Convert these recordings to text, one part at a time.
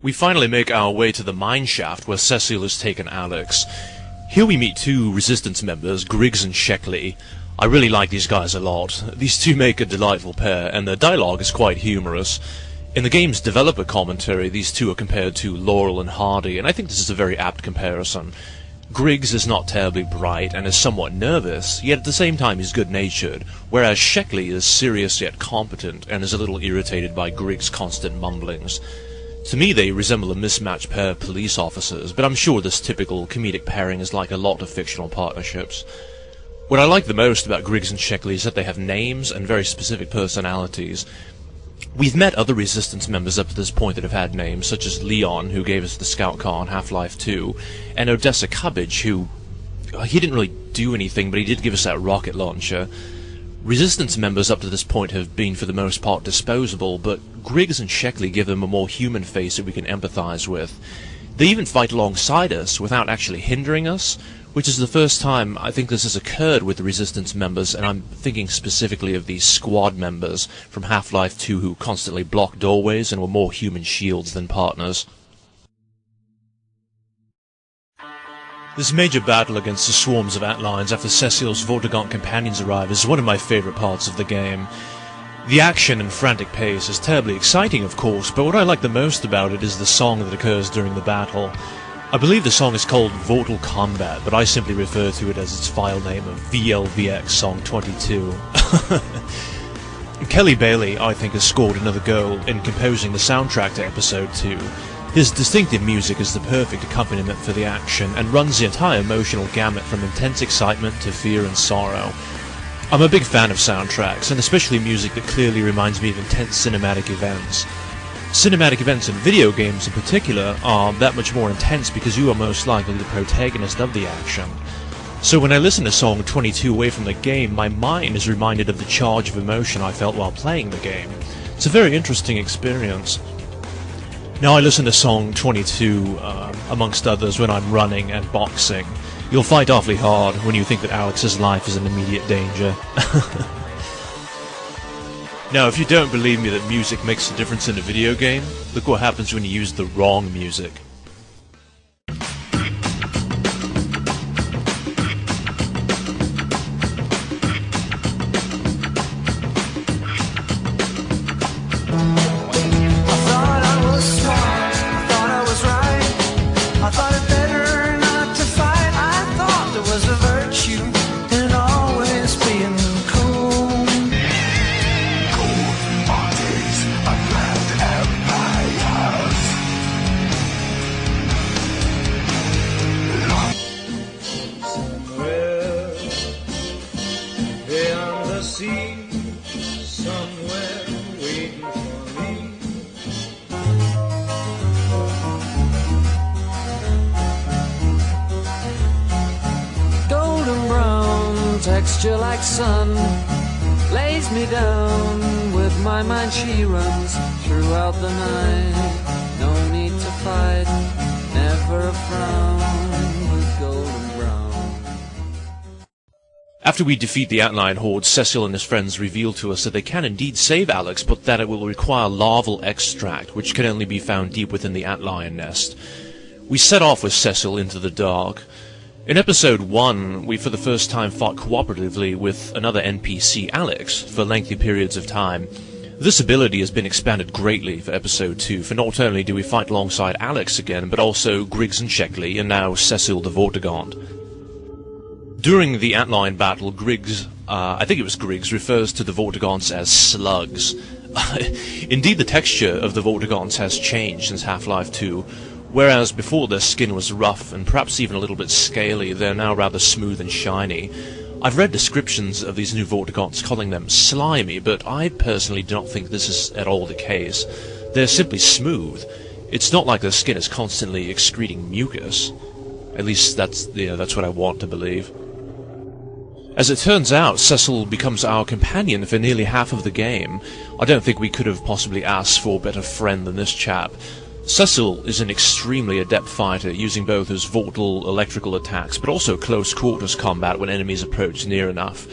We finally make our way to the mineshaft where Cecil has taken Alex. Here we meet two Resistance members, Griggs and Sheckley. I really like these guys a lot. These two make a delightful pair, and their dialogue is quite humorous. In the game's developer commentary, these two are compared to Laurel and Hardy, and I think this is a very apt comparison. Griggs is not terribly bright and is somewhat nervous, yet at the same time he's good-natured, whereas Sheckley is serious yet competent and is a little irritated by Griggs' constant mumblings. To me, they resemble a mismatched pair of police officers, but I'm sure this typical comedic pairing is like a lot of fictional partnerships. What I like the most about Griggs and Sheckley is that they have names and very specific personalities. We've met other Resistance members up to this point that have had names, such as Leon, who gave us the scout car on Half-Life 2, and Odessa Cubbage, who... he didn't really do anything, but he did give us that rocket launcher. Resistance members up to this point have been for the most part disposable, but Griggs and Sheckley give them a more human face that we can empathize with. They even fight alongside us without actually hindering us, which is the first time I think this has occurred with the Resistance members, and I'm thinking specifically of the squad members from Half-Life 2 who constantly blocked doorways and were more human shields than partners. This major battle against the swarms of Atlines after Cecil's Vortigaunt companions arrive is one of my favourite parts of the game. The action and frantic pace is terribly exciting, of course, but what I like the most about it is the song that occurs during the battle. I believe the song is called Vortal Combat, but I simply refer to it as its file name of VLVX Song 22. Kelly Bailey, I think, has scored another goal in composing the soundtrack to Episode 2. His distinctive music is the perfect accompaniment for the action, and runs the entire emotional gamut from intense excitement to fear and sorrow. I'm a big fan of soundtracks, and especially music that clearly reminds me of intense cinematic events. Cinematic events in video games in particular are that much more intense because you are most likely the protagonist of the action. So when I listen to Song 22 away from the game, my mind is reminded of the charge of emotion I felt while playing the game. It's a very interesting experience. Now I listen to Song 22, amongst others, when I'm running and boxing. You'll fight awfully hard when you think that Alex's life is in immediate danger. Now, if you don't believe me that music makes a difference in a video game, look what happens when you use the wrong music. Texture like sun lays me down. With my mind she runs throughout the night. No need to fight, never a frown with golden brown. After we defeat the Atline Horde, Cecil and his friends reveal to us that they can indeed save Alex, but that it will require larval extract, which can only be found deep within the Atlion nest. We set off with Cecil into the dark. In Episode 1, we for the first time fought cooperatively with another NPC, Alex, for lengthy periods of time. This ability has been expanded greatly for Episode 2, for not only do we fight alongside Alex again, but also Griggs and Sheckley, and now Cecil the Vortigaunt. During the Atline battle, Griggs, I think it was Griggs, refers to the Vortigaunts as slugs. Indeed, the texture of the Vortigaunts has changed since Half-Life 2. Whereas before their skin was rough and perhaps even a little bit scaly, they're now rather smooth and shiny. I've read descriptions of these new Vortigaunts calling them slimy, but I personally do not think this is at all the case. They're simply smooth. It's not like their skin is constantly excreting mucus. At least that's what I want to believe. As it turns out, Cecil becomes our companion for nearly half of the game. I don't think we could have possibly asked for a better friend than this chap. Cecil is an extremely adept fighter, using both his vortal electrical attacks, but also close-quarters combat when enemies approach near enough.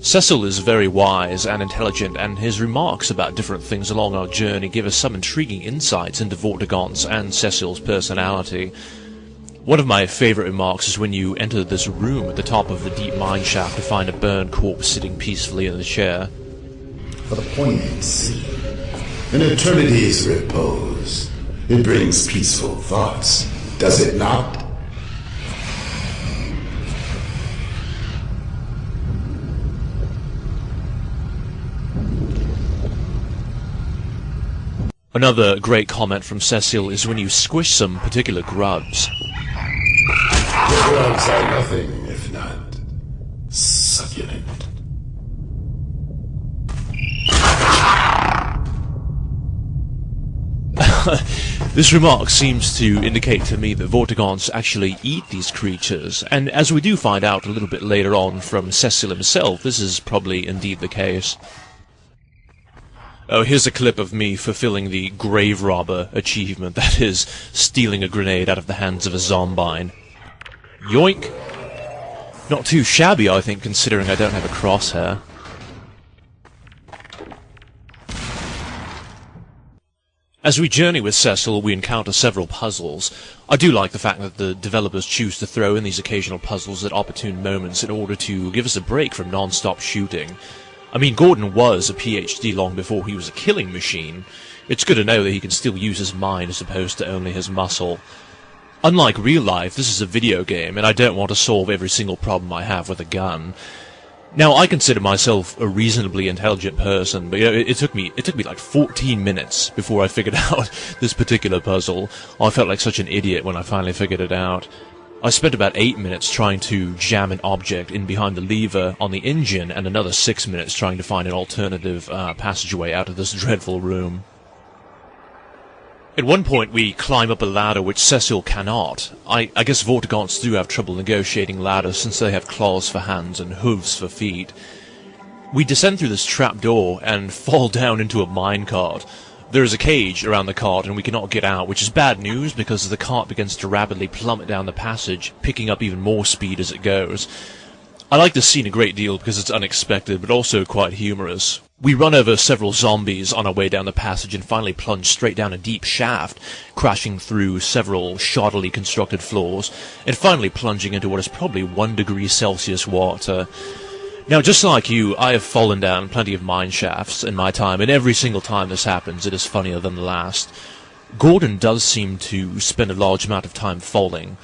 Cecil is very wise and intelligent, and his remarks about different things along our journey give us some intriguing insights into Vortigaunt's and Cecil's personality. One of my favourite remarks is when you enter this room at the top of the deep mine shaft to find a burned corpse sitting peacefully in the chair. For the poignant sea, an eternity's repose. It brings peaceful thoughts, does it not? Another great comment from Cecil is when you squish some particular grubs. The grubs are nothing if not succulent. This remark seems to indicate to me that Vortigaunts actually eat these creatures, and as we do find out a little bit later on from Cecil himself, this is probably indeed the case. Oh, here's a clip of me fulfilling the grave robber achievement, that is, stealing a grenade out of the hands of a zombine. Yoink! Not too shabby, I think, considering I don't have a crosshair. As we journey with Cecil, we encounter several puzzles. I do like the fact that the developers choose to throw in these occasional puzzles at opportune moments in order to give us a break from non-stop shooting. I mean, Gordon was a PhD long before he was a killing machine. It's good to know that he can still use his mind as opposed to only his muscle. Unlike real life, this is a video game, and I don't want to solve every single problem I have with a gun. Now, I consider myself a reasonably intelligent person, but it took me like 14 minutes before I figured out this particular puzzle. I felt like such an idiot when I finally figured it out. I spent about 8 minutes trying to jam an object in behind the lever on the engine, and another 6 minutes trying to find an alternative passageway out of this dreadful room. At one point we climb up a ladder which Cecil cannot. I guess Vortigaunts do have trouble negotiating ladders since they have claws for hands and hooves for feet. We descend through this trapdoor and fall down into a minecart. There is a cage around the cart and we cannot get out, which is bad news because the cart begins to rapidly plummet down the passage, picking up even more speed as it goes. I like this scene a great deal because it's unexpected, but also quite humorous. We run over several zombies on our way down the passage and finally plunge straight down a deep shaft, crashing through several shoddily constructed floors, and finally plunging into what is probably 1 degree Celsius water. Now, just like you, I have fallen down plenty of mine shafts in my time, and every single time this happens, it is funnier than the last. Gordon does seem to spend a large amount of time falling.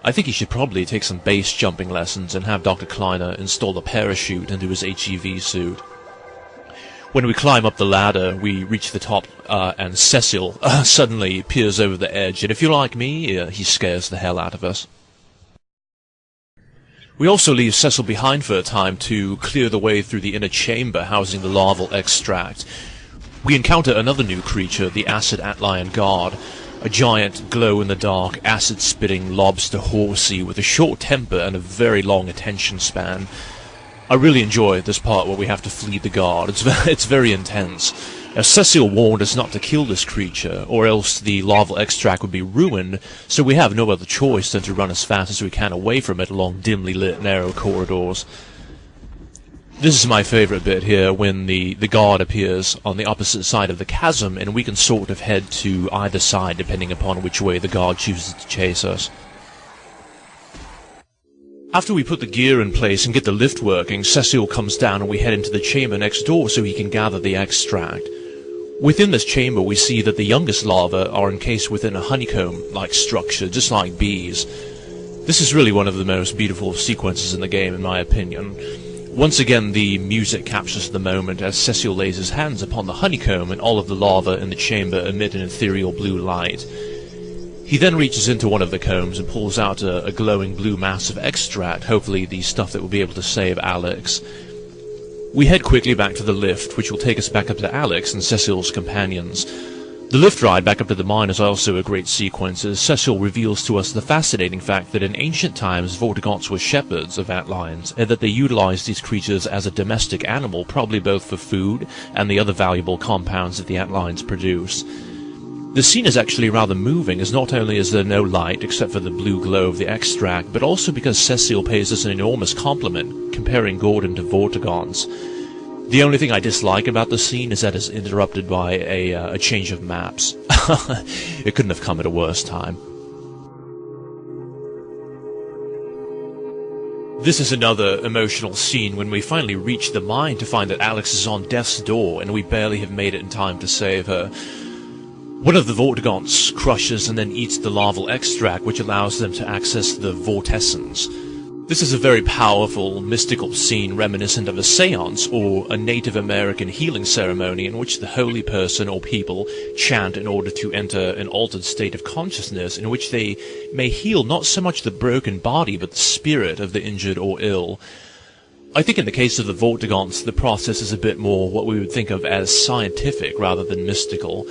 I think he should probably take some base jumping lessons and have Dr. Kleiner install a parachute into his HEV suit. When we climb up the ladder, we reach the top, and Cecil suddenly peers over the edge, and if you're like me, he scares the hell out of us. We also leave Cecil behind for a time to clear the way through the inner chamber housing the larval extract. We encounter another new creature, the acid antlion guard, a giant glow-in-the-dark, acid-spitting lobster horsey with a short temper and a very long attention span. I really enjoy this part where we have to flee the guard. It's very intense. Now, Cecil warned us not to kill this creature, or else the larval extract would be ruined, so we have no other choice than to run as fast as we can away from it along dimly lit, narrow corridors. This is my favorite bit here, when the guard appears on the opposite side of the chasm, and we can sort of head to either side depending upon which way the guard chooses to chase us. After we put the gear in place and get the lift working, Cecil comes down and we head into the chamber next door so he can gather the extract. Within this chamber we see that the youngest larvae are encased within a honeycomb-like structure, just like bees. This is really one of the most beautiful sequences in the game, in my opinion. Once again the music captures the moment as Cecil lays his hands upon the honeycomb and all of the larvae in the chamber emit an ethereal blue light. He then reaches into one of the combs and pulls out a glowing blue mass of extract, hopefully the stuff that will be able to save Alex. We head quickly back to the lift, which will take us back up to Alex and Cecil's companions. The lift ride back up to the mine is also a great sequence, as Cecil reveals to us the fascinating fact that in ancient times Vortigaunts were shepherds of antlions, and that they utilized these creatures as a domestic animal, probably both for food and the other valuable compounds that the antlions produce. The scene is actually rather moving, as not only is there no light except for the blue glow of the extract, but also because Cecile pays us an enormous compliment, comparing Gordon to Vortigons. The only thing I dislike about the scene is that it's interrupted by a change of maps. It couldn't have come at a worse time. This is another emotional scene when we finally reach the mine to find that Alex is on death's door and we barely have made it in time to save her. One of the Vortigons crushes and then eats the larval extract, which allows them to access the vortessence. This is a very powerful, mystical scene reminiscent of a seance or a Native American healing ceremony in which the holy person or people chant in order to enter an altered state of consciousness in which they may heal not so much the broken body but the spirit of the injured or ill. I think in the case of the Vortigons, the process is a bit more what we would think of as scientific rather than mystical.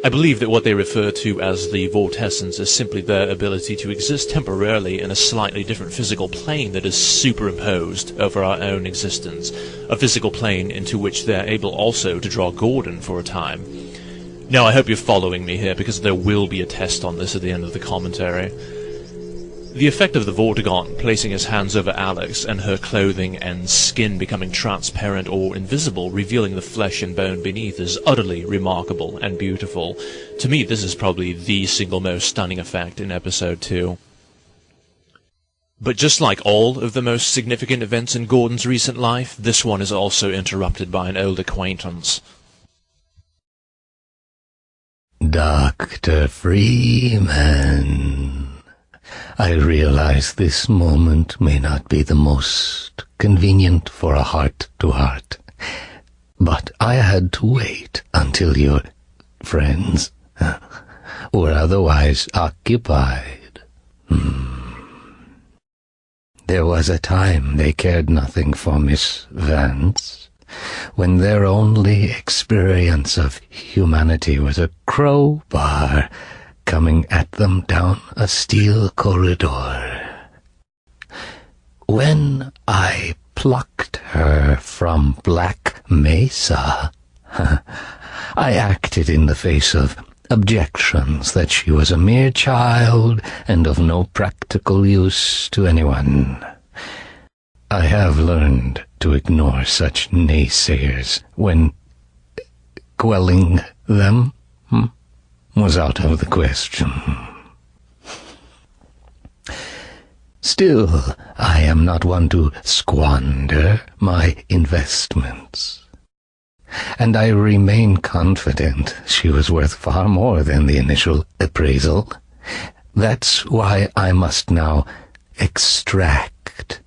I believe that what they refer to as the vortessence is simply their ability to exist temporarily in a slightly different physical plane that is superimposed over our own existence, a physical plane into which they're able also to draw Gordon for a time. Now I hope you're following me here, because there will be a test on this at the end of the commentary. The effect of the Vortigon placing his hands over Alex and her clothing and skin becoming transparent or invisible, revealing the flesh and bone beneath, is utterly remarkable and beautiful. To me, this is probably the single most stunning effect in episode 2. But just like all of the most significant events in Gordon's recent life, this one is also interrupted by an old acquaintance. Dr. Freeman. I realize this moment may not be the most convenient for a heart-to-heart, but I had to wait until your friends were otherwise occupied. There was a time they cared nothing for Miss Vance, when their only experience of humanity was a crowbar coming at them down a steel corridor. When I plucked her from Black Mesa, I acted in the face of objections that she was a mere child and of no practical use to anyone. I have learned to ignore such naysayers when quelling them was out of the question. Still, I am not one to squander my investments, and I remain confident she was worth far more than the initial appraisal. That's why I must now extract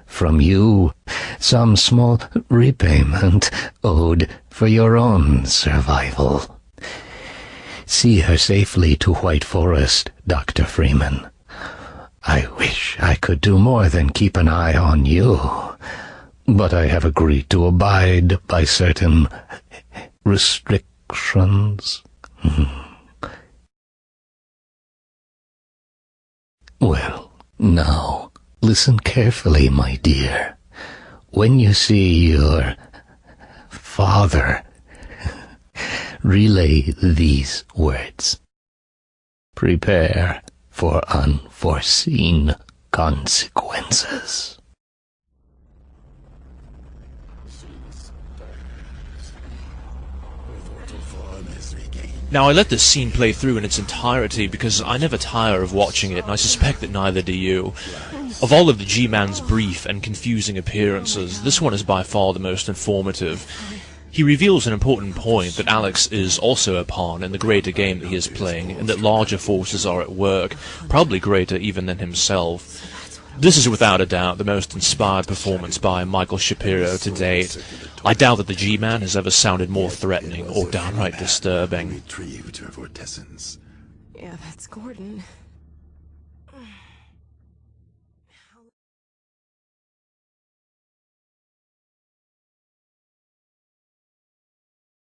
from you some small repayment owed for your own survival. See her safely to White Forest, Dr. Freeman. I wish I could do more than keep an eye on you, but I have agreed to abide by certain restrictions. Well, now, listen carefully, my dear. When you see your father, relay these words. Prepare for unforeseen consequences. Now, I let this scene play through in its entirety because I never tire of watching it, and I suspect that neither do you. Of all of the G-Man's brief and confusing appearances, this one is by far the most informative. He reveals an important point, that Alex is also a pawn in the greater game that he is playing, and that larger forces are at work, probably greater even than himself. This is without a doubt the most inspired performance by Michael Shapiro to date. I doubt that the G-Man has ever sounded more threatening or downright disturbing. Retrieved her vortessence. Yeah, that's Gordon.